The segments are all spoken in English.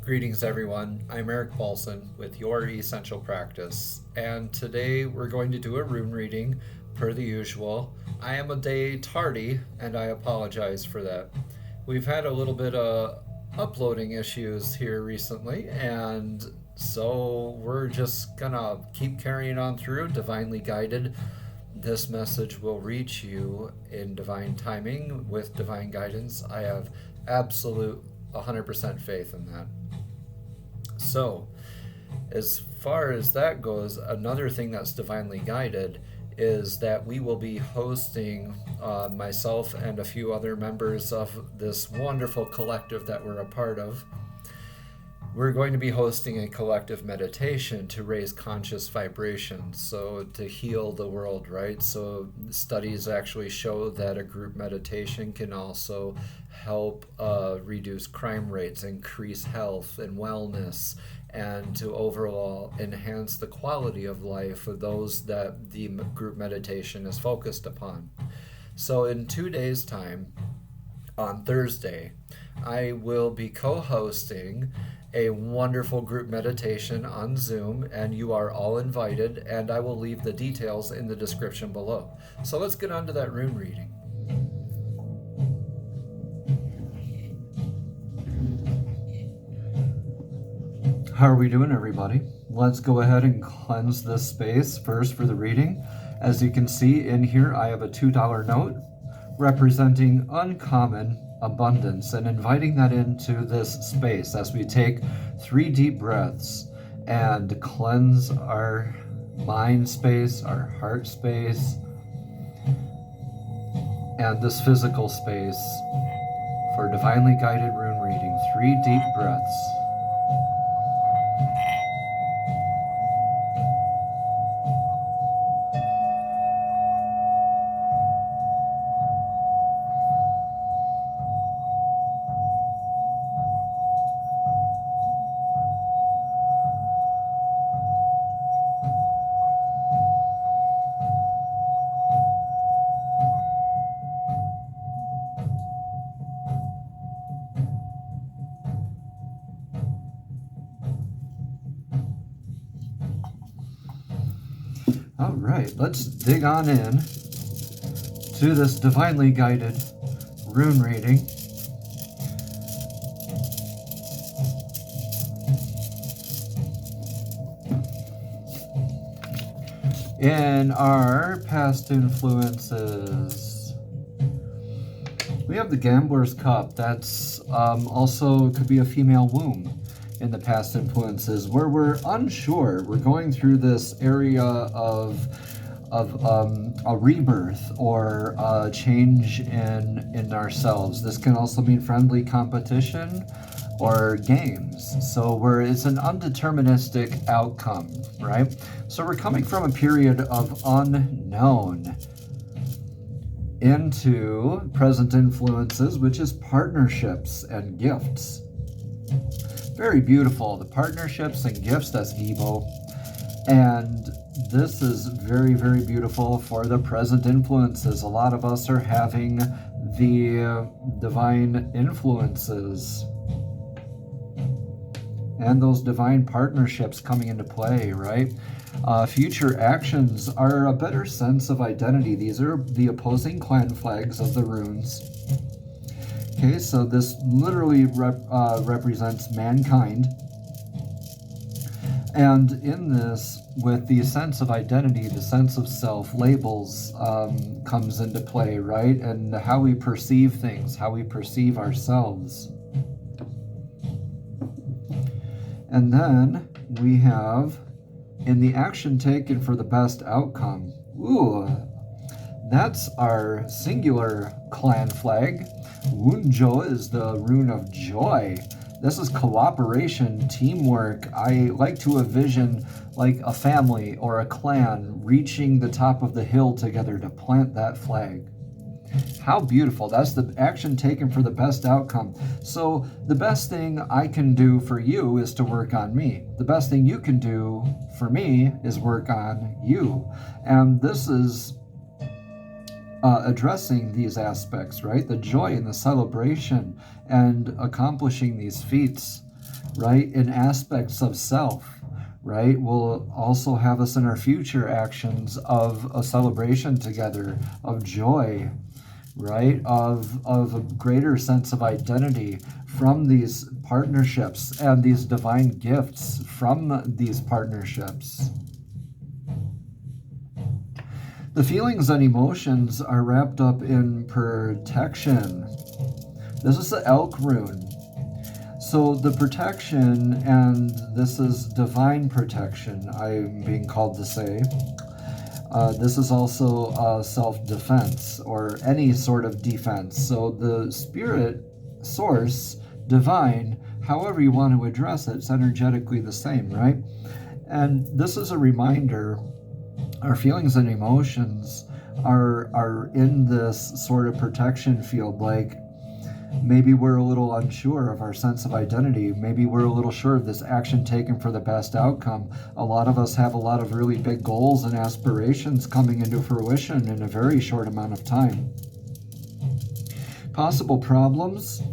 Greetings everyone, I'm Eric Paulson with Your Essential Practice, and today we're going to do a rune reading per the usual. I am a day tardy and I apologize for that. We've had a little bit of uploading issues here recently, and so we're just gonna keep carrying on through, divinely guided. This message will reach you in divine timing with divine guidance. I have absolute 100% faith in that. So, as far as that goes, another thing that's divinely guided is that we will be hosting myself and a few other members of this wonderful collective that we're a part of. We're going to be hosting a collective meditation to raise conscious vibrations, so to heal the world, right? So studies actually show that a group meditation can also help reduce crime rates, increase health and wellness, and to overall enhance the quality of life of those that the group meditation is focused upon. So in 2 days' time, on Thursday, I will be co-hosting a wonderful group meditation on Zoom, and you are all invited, and I will leave the details in the description below. So let's get on to that rune reading. How are we doing, everybody? Let's go ahead and cleanse this space first for the reading. As you can see in here, I have a $2 note representing uncommon abundance and inviting that into this space as we take 3 deep breaths and cleanse our mind space, our heart space, and this physical space for divinely guided rune reading. 3 deep breaths. All right, let's dig on in to this divinely guided rune reading. In our past influences, we have the Gambler's Cup. That's also could be a female womb. In the past influences, where we're unsure, we're going through this area of a rebirth or a change in ourselves. This can also mean friendly competition or games. So where it's an undeterministic outcome, right? So we're coming from a period of unknown into present influences, which is partnerships and gifts. Very beautiful. The partnerships and gifts, that's Gibo. And this is very, very beautiful for the present influences. A lot of us are having the divine influences and those divine partnerships coming into play, right? Future actions are a better sense of identity. These are the opposing clan flags of the runes. Okay, so this literally represents mankind. And in this, with the sense of identity, the sense of self, labels comes into play, right? And how we perceive things, how we perceive ourselves. And then we have, in the action taken for the best outcome. Ooh, that's our singular clan flag. Wunjo is the rune of joy. This is cooperation, teamwork. I like to envision like a family or a clan reaching the top of the hill together to plant that flag. How beautiful. That's the action taken for the best outcome. So the best thing I can do for you is to work on me. The best thing you can do for me is work on you. And this is addressing these aspects, right? The joy and the celebration and accomplishing these feats. right? In aspects of self, right? Will also have us in our future actions of a celebration together, of joy, right? Of a greater sense of identity from these partnerships and these divine gifts from these partnerships. The feelings and emotions are wrapped up in protection. This is the elk rune. So the protection, and this is divine protection, I'm being called to say. This is also self-defense or any sort of defense. So the spirit, source, divine, however you want to address it, it's energetically the same, right? And this is a reminder, our feelings and emotions are in this sort of protection field. Like, maybe we're a little unsure of our sense of identity. Maybe we're a little sure of this action taken for the best outcome. A lot of us have a lot of really big goals and aspirations coming into fruition in a very short amount of time. Possible problems.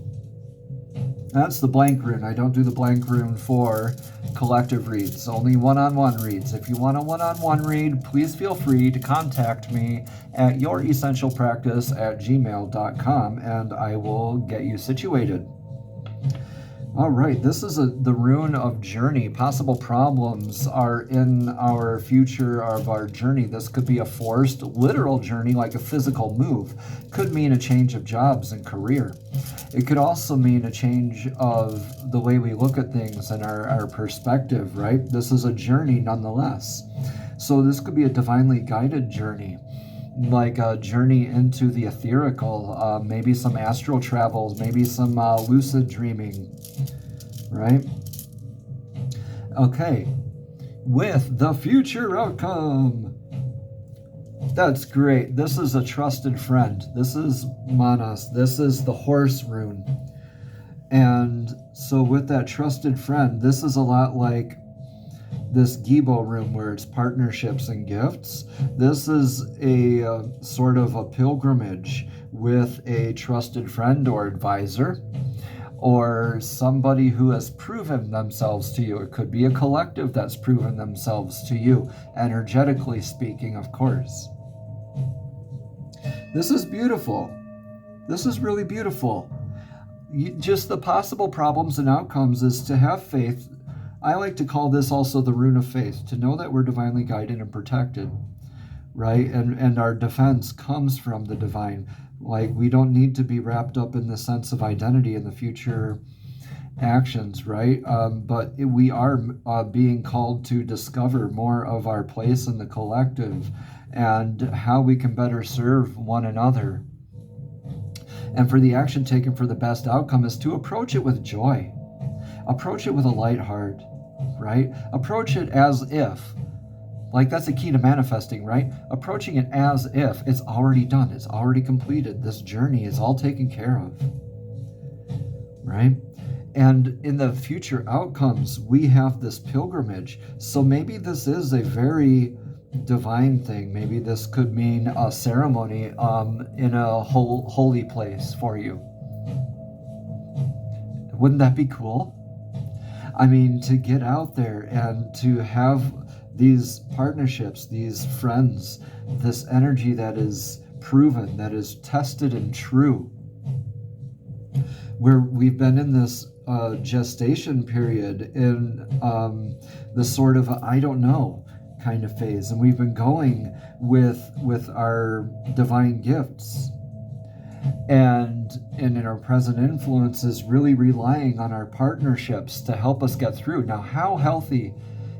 That's the blank rune. I don't do the blank rune for collective reads, only one-on-one reads. If you want a one-on-one read, please feel free to contact me at youressentialpractice@gmail.com and I will get you situated. All right, this is the rune of journey. Possible problems are in our future of our journey. This could be a forced, literal journey, like a physical move. Could mean a change of jobs and career. It could also mean a change of the way we look at things and our perspective, right? This is a journey nonetheless. So this could be a divinely guided journey, like a journey into the etherical, maybe some astral travels, maybe some lucid dreaming, right? Okay, with the future outcome. That's great. This is a trusted friend. This is Manas. This is the horse rune. And so with that trusted friend, this is a lot like this Gibo rune where it's partnerships and gifts. This is a sort of a pilgrimage with a trusted friend or advisor, or somebody who has proven themselves to you. It could be a collective that's proven themselves to you, energetically speaking, of course. This is beautiful. This is really beautiful. Just the possible problems and outcomes is to have faith. I like to call this also the rune of faith, to know that we're divinely guided and protected, right? And our defense comes from the divine. Like, we don't need to be wrapped up in the sense of identity in the future actions, right? But we are being called to discover more of our place in the collective and how we can better serve one another. And for the action taken for the best outcome is to approach it with joy. Approach it with a light heart, right? Approach it as if, like, that's the key to manifesting, right? Approaching it as if it's already done, it's already completed. This journey is all taken care of, right? And in the future outcomes, we have this pilgrimage. So maybe this is a very divine thing. Maybe this could mean a ceremony in a holy place for you. Wouldn't that be cool? I mean, to get out there and to have these partnerships, these friends, this energy that is proven, that is tested and true, where we've been in this gestation period, in the sort of I don't know kind of phase, and we've been going with our divine gifts, and in our present influences, really relying on our partnerships to help us get through. Now, how healthy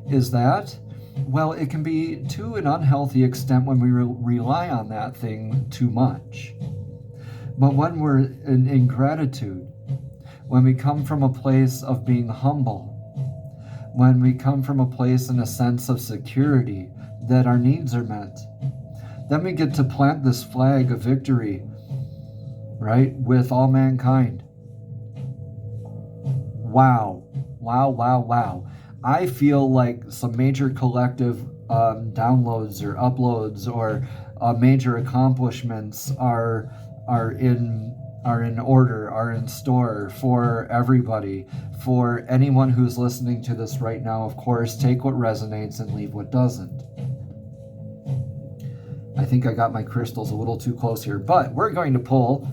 is that? Well, it can be to an unhealthy extent when we rely on that thing too much. But when we're in gratitude, when we come from a place of being humble, when we come from a place in a sense of security that our needs are met, then we get to plant this flag of victory, right, with all mankind. Wow, wow, wow, wow. I feel like some major collective downloads or uploads or major accomplishments are in are in order, are in store for everybody, for anyone who's listening to this right now. Of course, take what resonates and leave what doesn't. I think I got my crystals a little too close here, but we're going to pull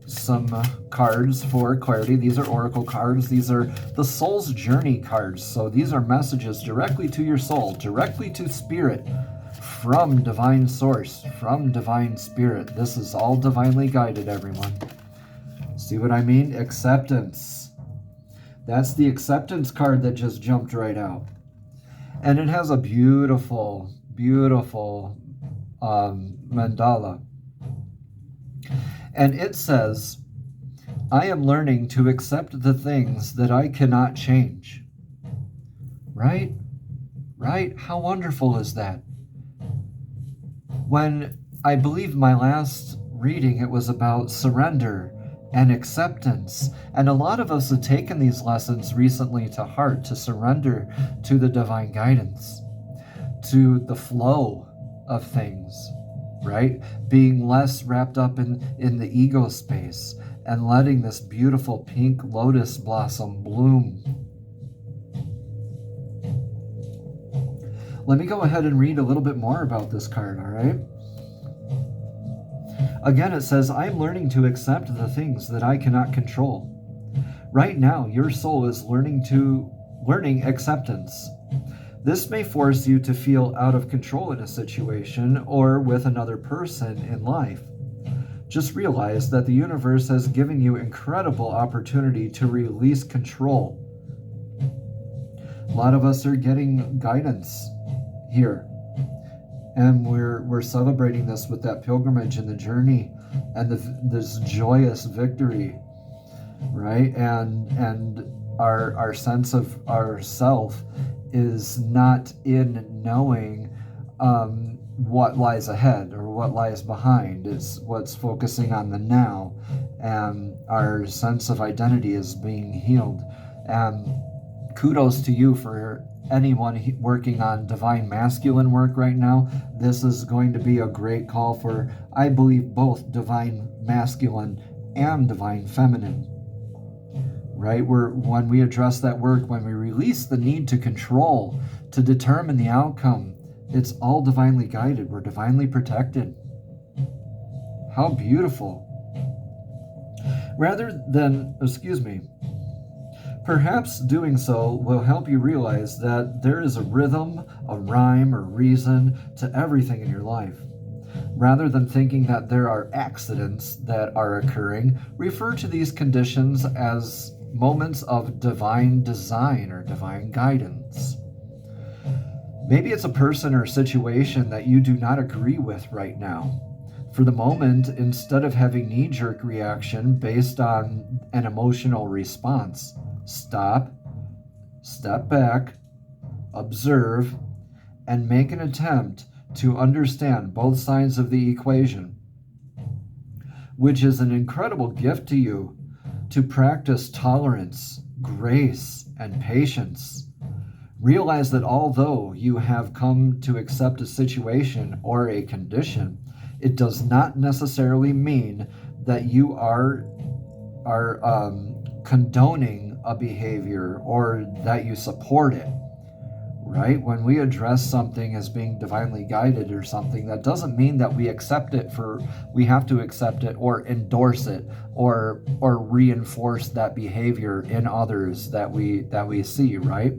some cards for clarity. These are oracle cards. These are the soul's journey cards. So these are messages directly to your soul, directly to spirit, from divine source, from divine spirit. This is all divinely guided, everyone. See what I mean? Acceptance. That's the acceptance card that just jumped right out. And it has a beautiful, beautiful mandala. And it says, I am learning to accept the things that I cannot change. Right? Right? How wonderful is that? When I believe my last reading, it was about surrender and acceptance. And a lot of us have taken these lessons recently to heart, to surrender to the divine guidance, to the flow of things, right? Being less wrapped up in the ego space and letting this beautiful pink lotus blossom bloom. Let me go ahead and read a little bit more about this card, all right? Again, it says, I'm learning to accept the things that I cannot control. Right now, your soul is learning acceptance. This may force you to feel out of control in a situation or with another person in life. Just realize that the universe has given you incredible opportunity to release control. A lot of us are getting guidance here. And we're celebrating this with that pilgrimage and the journey and this joyous victory, right? And our sense of ourself is not in knowing what lies ahead or what lies behind. It's what's focusing on the now, and our sense of identity is being healed. And kudos to you for anyone working on divine masculine work right now. This is going to be a great call for, I believe, both divine masculine and divine feminine, right? When we address that work, when we release the need to control, to determine the outcome, it's all divinely guided. We're divinely protected. How beautiful. Perhaps doing so will help you realize that there is a rhythm, a rhyme, or reason to everything in your life. Rather than thinking that there are accidents that are occurring, refer to these conditions as moments of divine design or divine guidance. Maybe it's a person or situation that you do not agree with right now. For the moment, instead of having knee-jerk reaction based on an emotional response, stop, step back, observe, and make an attempt to understand both sides of the equation, which is an incredible gift to you to practice tolerance, grace, and patience. Realize that although you have come to accept a situation or a condition, it does not necessarily mean that you are condoning a behavior or that you support it, right? When we address something as being divinely guided or something, that doesn't mean that we accept it we have to accept it or endorse it or reinforce that behavior in others that we see, right?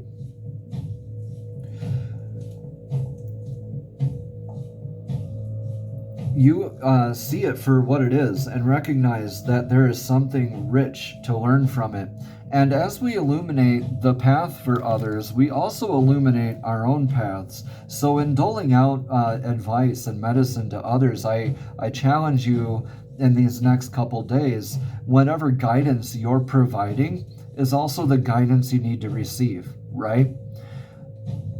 You see it for what it is and recognize that there is something rich to learn from it. And as we illuminate the path for others, we also illuminate our own paths. So in doling out advice and medicine to others, I challenge you in these next couple days, whatever guidance you're providing is also the guidance you need to receive, right?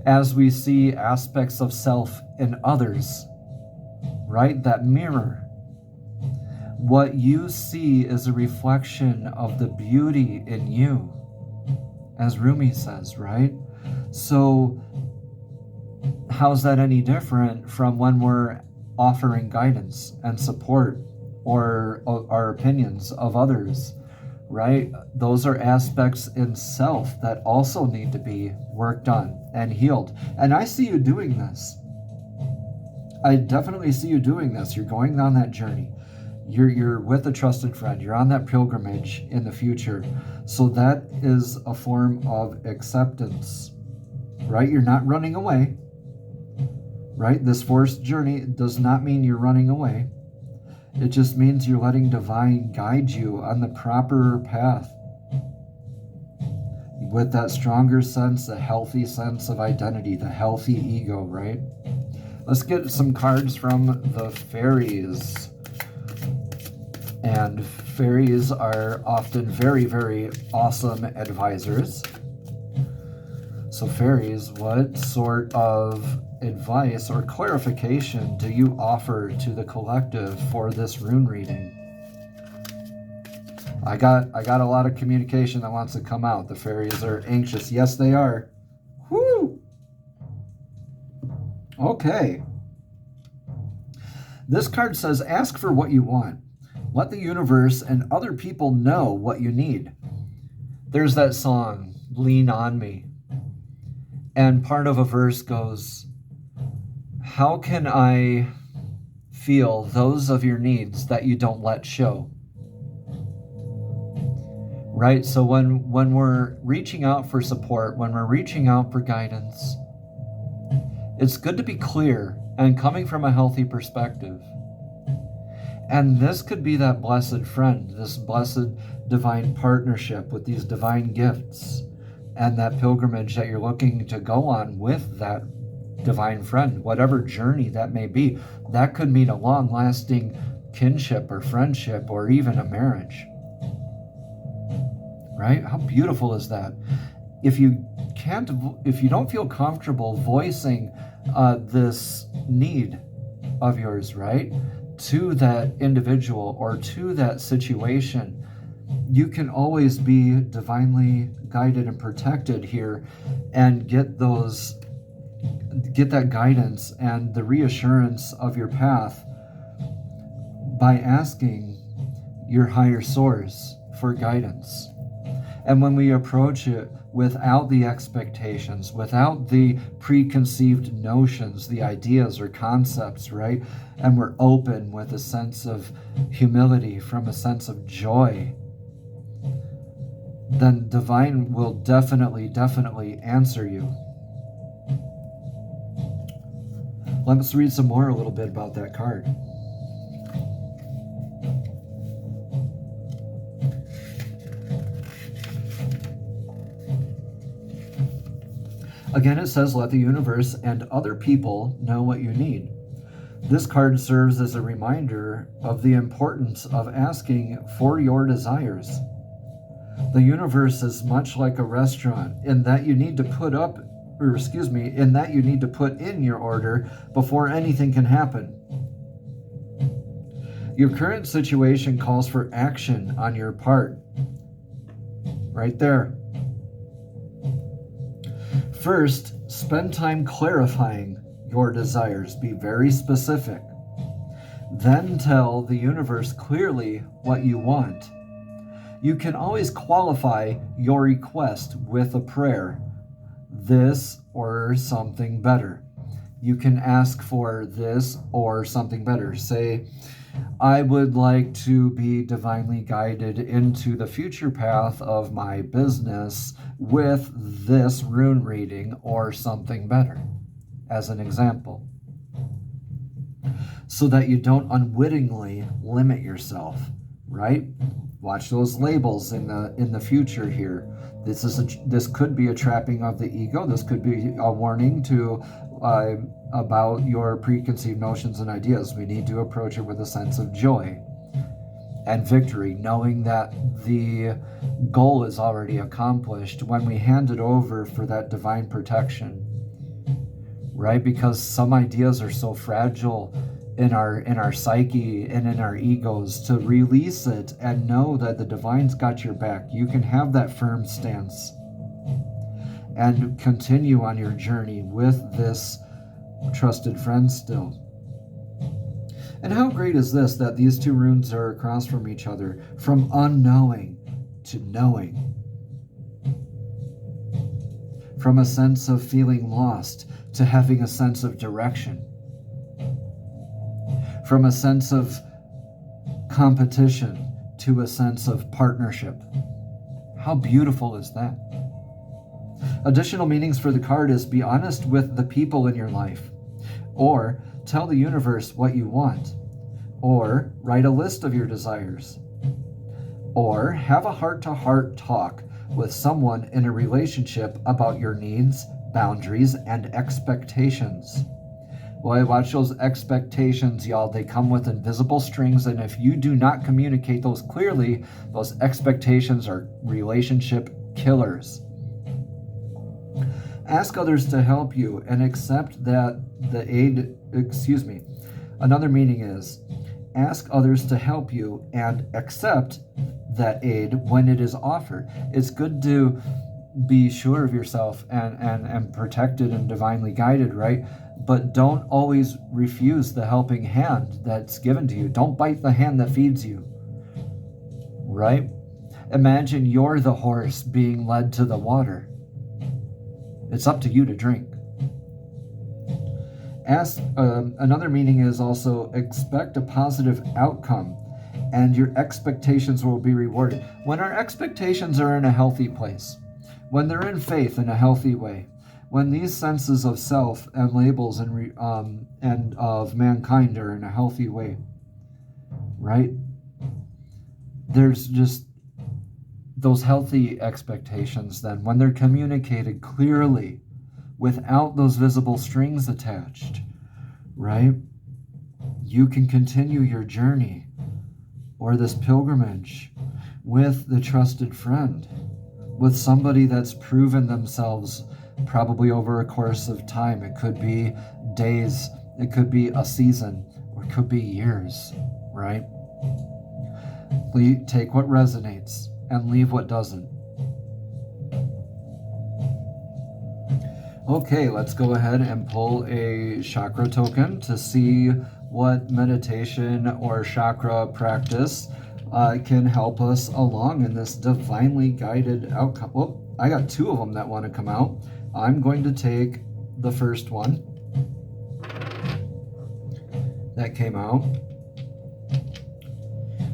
As we see aspects of self in others, right? That mirror. What you see is a reflection of the beauty in you, as Rune says, right? So how's that any different from when we're offering guidance and support or our opinions of others, right? Those are aspects in self that also need to be worked on and healed. And I see you doing this. I definitely see you doing this. You're going on that journey. You're with a trusted friend. You're on that pilgrimage in the future. So that is a form of acceptance, right? You're not running away, right? This forced journey does not mean you're running away. It just means you're letting divine guide you on the proper path with that stronger sense, a healthy sense of identity, the healthy ego, right? Let's get some cards from the fairies. And fairies are often very, very awesome advisors. So fairies, what sort of advice or clarification do you offer to the collective for this rune reading? I got a lot of communication that wants to come out. The fairies are anxious. Yes, they are. Whoo! Okay. This card says, ask for what you want. Let the universe and other people know what you need. There's that song, Lean On Me. And part of a verse goes, how can I feel those of your needs that you don't let show? Right? So when we're reaching out for support, when we're reaching out for guidance, it's good to be clear and coming from a healthy perspective. And this could be that blessed friend, this blessed divine partnership with these divine gifts and that pilgrimage that you're looking to go on with that divine friend, whatever journey that may be. That could mean a long-lasting kinship or friendship or even a marriage. Right? How beautiful is that? If you don't feel comfortable voicing this need of yours, right, to that individual or to that situation, you can always be divinely guided and protected here and get that guidance and the reassurance of your path by asking your higher source for guidance. And when we approach it without the expectations, without the preconceived notions, the ideas or concepts, right? And we're open with a sense of humility, from a sense of joy, then divine will definitely answer you. Let's read some more a little bit about that card. Again, it says, let the universe and other people know what you need. This card serves as a reminder of the importance of asking for your desires. The universe is much like a restaurant in that you need to put in your order before anything can happen. Your current situation calls for action on your part. Right there. First, spend time clarifying your desires. Be very specific. Then tell the universe clearly what you want. You can always qualify your request with a prayer. This or something better. You can ask for this or something better. Say, I would like to be divinely guided into the future path of my business with this rune reading or something better, as an example. So that you don't unwittingly limit yourself, right? Watch those labels in the future here. This could be a trapping of the ego. This could be a warning to about your preconceived notions and ideas. We need to approach it with a sense of joy and victory, knowing that the goal is already accomplished when we hand it over for that divine protection, right? Because some ideas are so fragile in our psyche and in our egos, to release it and know that the divine's got your back. You can have that firm stance and continue on your journey with this trusted friend still. And how great is this that these two runes are across from each other, from unknowing to knowing, from a sense of feeling lost to having a sense of direction, from a sense of competition to a sense of partnership. How beautiful is that? Additional meanings for the card is be honest with the people in your life, or tell the universe what you want, or write a list of your desires, or have a heart-to-heart talk with someone in a relationship about your needs, boundaries, and expectations. Boy, watch those expectations, y'all. They come with invisible strings, and if you do not communicate those clearly, those expectations are relationship killers. Ask others to help you and accept that Another meaning is ask others to help you and accept that aid when it is offered. It's good to be sure of yourself and protected and divinely guided, right? But don't always refuse the helping hand that's given to you. Don't bite the hand that feeds you, right? Imagine you're the horse being led to the water. It's up to you to drink. Another meaning is also expect a positive outcome and your expectations will be rewarded. When our expectations are in a healthy place, when they're in faith in a healthy way, when these senses of self and labels and of mankind are in a healthy way, right? There's just those healthy expectations then, when they're communicated clearly without those visible strings attached, right? You can continue your journey or this pilgrimage with the trusted friend, with somebody that's proven themselves probably over a course of time. It could be days, it could be a season, or it could be years, right? Take what resonates and leave what doesn't. Okay, let's go ahead and pull a chakra token to see what meditation or chakra practice can help us along in this divinely guided outcome. Well, I got two of them that want to come out. I'm going to take the first one that came out.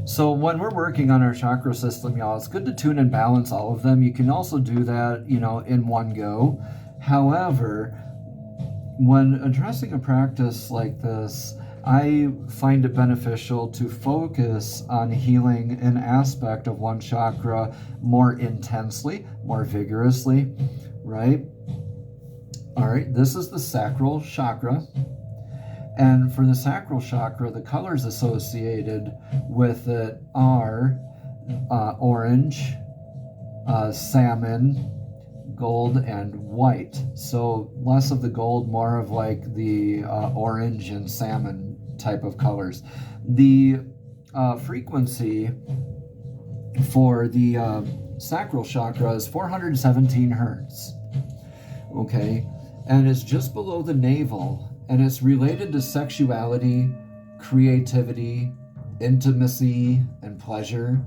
So when we're working on our chakra system, y'all, it's good to tune and balance all of them. You can also do that, in one go. However, when addressing a practice like this, I find it beneficial to focus on healing an aspect of one chakra more intensely, more vigorously, right? All right, this is the sacral chakra. And for the sacral chakra, the colors associated with it are orange, salmon, gold, and white. So less of the gold, more of like the orange and salmon type of colors. The frequency for the sacral chakra is 417 hertz. Okay, and it's just below the navel. And it's related to sexuality, creativity, intimacy, and pleasure.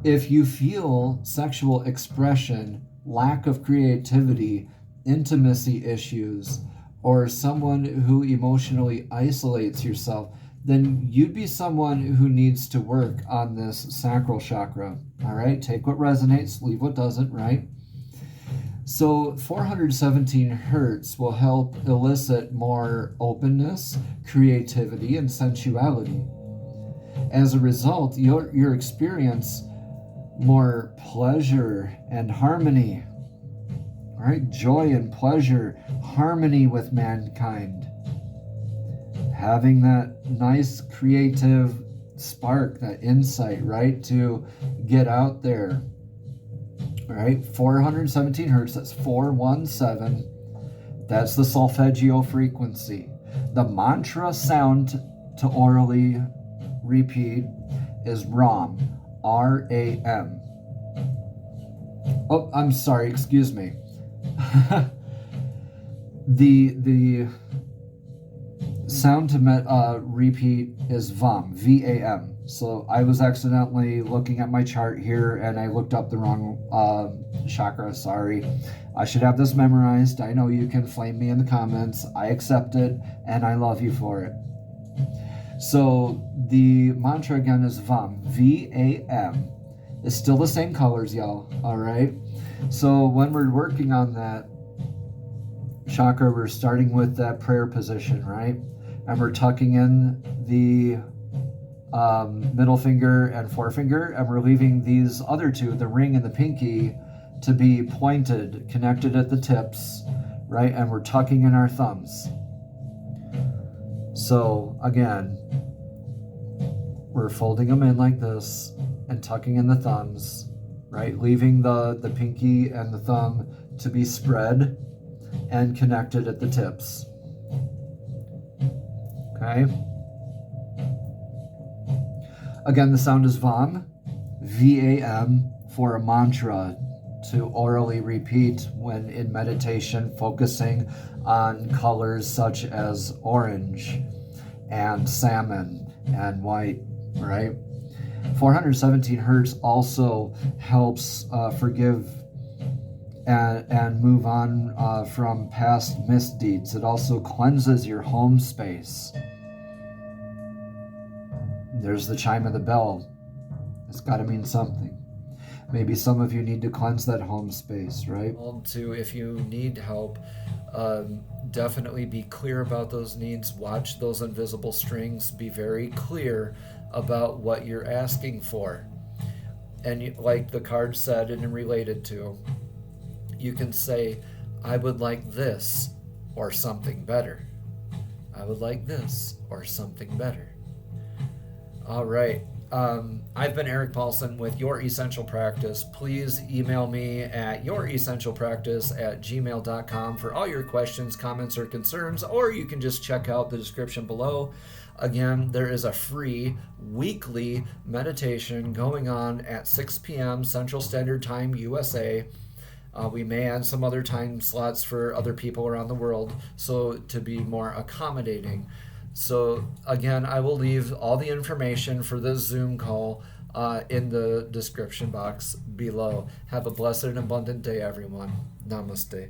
If you feel sexual expression, lack of creativity, intimacy issues, or someone who emotionally isolates yourself, then you'd be someone who needs to work on this sacral chakra. All right, take what resonates, leave what doesn't, right? So 417 hertz will help elicit more openness, creativity, and sensuality. As a result, you'll experience more pleasure and harmony. All right, joy and pleasure, harmony with mankind. Having that nice creative spark, that insight, right, to get out there. All right, 417 hertz, that's 417. That's the solfeggio frequency. The mantra sound to orally repeat is RAM, R-A-M. Oh, I'm sorry, excuse sound to repeat is VAM, V-A-M. So I was accidentally looking at my chart here and I looked up the wrong chakra, sorry. I should have this memorized. I know you can flame me in the comments. I accept it and I love you for it. So the mantra again is VAM, V-A-M. It's still the same colors, y'all, all right? So when we're working on that chakra, we're starting with that prayer position, right? And we're tucking in the middle finger and forefinger, and we're leaving these other two, the ring and the pinky, to be pointed, connected at the tips, right? And we're tucking in our thumbs. So again, we're folding them in like this and tucking in the thumbs, right? Leaving the pinky and the thumb to be spread and connected at the tips. Okay? Again, the sound is VAM, V-A-M, for a mantra to orally repeat when in meditation, focusing on colors such as orange and salmon and white, right? 417 hertz also helps forgive and move on from past misdeeds. It also cleanses your home space. There's the chime of the bell. It's got to mean something. Maybe some of you need to cleanse that home space, right? If you need help, definitely be clear about those needs. Watch those invisible strings. Be very clear about what you're asking for. And like the card said and related to, you can say, I would like this or something better. I would like this or something better. All right. I've been Eric Paulson with Your Essential Practice. Please email me at youressentialpractice@gmail.com for all your questions, comments, or concerns, or you can just check out the description below. Again, there is a free weekly meditation going on at 6 p.m. Central Standard Time, USA. We may add some other time slots for other people around the world, so to be more accommodating. So again, I will leave all the information for this Zoom call in the description box below. Have a blessed and abundant day, everyone. Namaste.